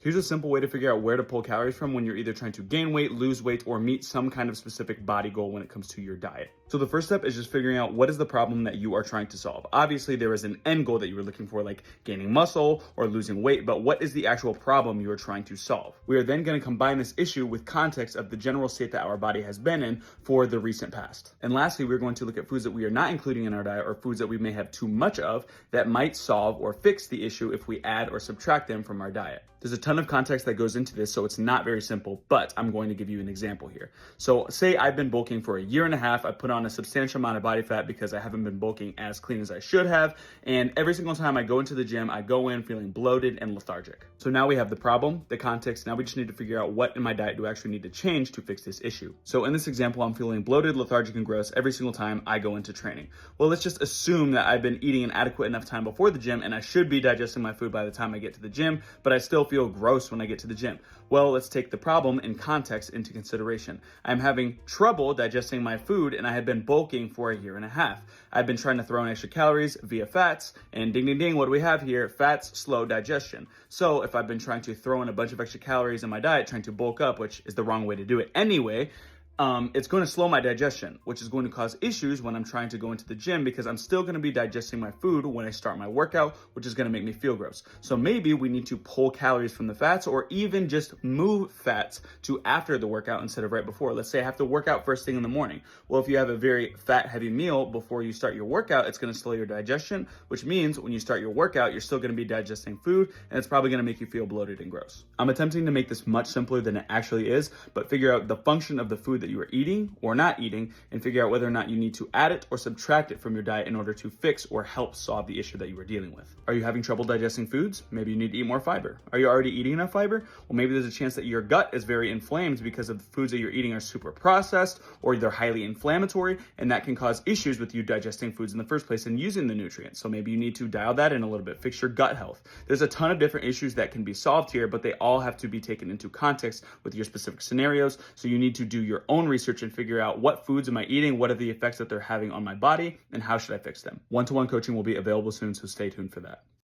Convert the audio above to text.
Here's a simple way to figure out where to pull calories from when you're either trying to gain weight, lose weight, or meet some kind of specific body goal when it comes to your diet. So the first step is just figuring out what is the problem that you are trying to solve. Obviously, there is an end goal that you were looking for, like gaining muscle or losing weight, but what is the actual problem you are trying to solve? We are then going to combine this issue with context of the general state that our body has been in for the recent past. And lastly, we're going to look at foods that we are not including in our diet or foods that we may have too much of that might solve or fix the issue if we add or subtract them from our diet. There's a ton of context that goes into this, so it's not very simple, but I'm going to give you an example here. So say I've been bulking for a year and a half. I put on a substantial amount of body fat because I haven't been bulking as clean as I should have. And every single time I go into the gym, I go in feeling bloated and lethargic. So now we have the problem, the context. Now we just need to figure out what in my diet do I actually need to change to fix this issue. So in this example, I'm feeling bloated, lethargic, and gross every single time I go into training. Well, let's just assume that I've been eating an adequate enough time before the gym and I should be digesting my food by the time I get to the gym, but I still feel gross when I get to the gym. Well, let's take the problem in context into consideration. I'm having trouble digesting my food and I have been bulking for a year and a half. I've been trying to throw in extra calories via fats, and ding, ding, ding, what do we have here? Fats slow digestion. So if I've been trying to throw in a bunch of extra calories in my diet, trying to bulk up, which is the wrong way to do it anyway, it's going to slow my digestion, which is going to cause issues when I'm trying to go into the gym because I'm still going to be digesting my food when I start my workout, which is going to make me feel gross. So maybe we need to pull calories from the fats or even just move fats to after the workout instead of right before. Let's say I have to work out first thing in the morning. Well, if you have a very fat heavy meal before you start your workout, it's going to slow your digestion, which means when you start your workout, you're still going to be digesting food and it's probably going to make you feel bloated and gross. I'm attempting to make this much simpler than it actually is, but figure out the function of the food that you are eating or not eating and figure out whether or not you need to add it or subtract it from your diet in order to fix or help solve the issue that you are dealing with. Are you having trouble digesting foods? Maybe you need to eat more fiber. Are you already eating enough fiber? Well, maybe there's a chance that your gut is very inflamed because of the foods that you're eating are super processed or they're highly inflammatory, and that can cause issues with you digesting foods in the first place and using the nutrients. So maybe you need to dial that in a little bit, fix your gut health. There's a ton of different issues that can be solved here, but they all have to be taken into context with your specific scenarios. So you need to do your own research and figure out what foods am I eating, what are the effects that they're having on my body, and how should I fix them. One-to-one coaching will be available soon, so stay tuned for that.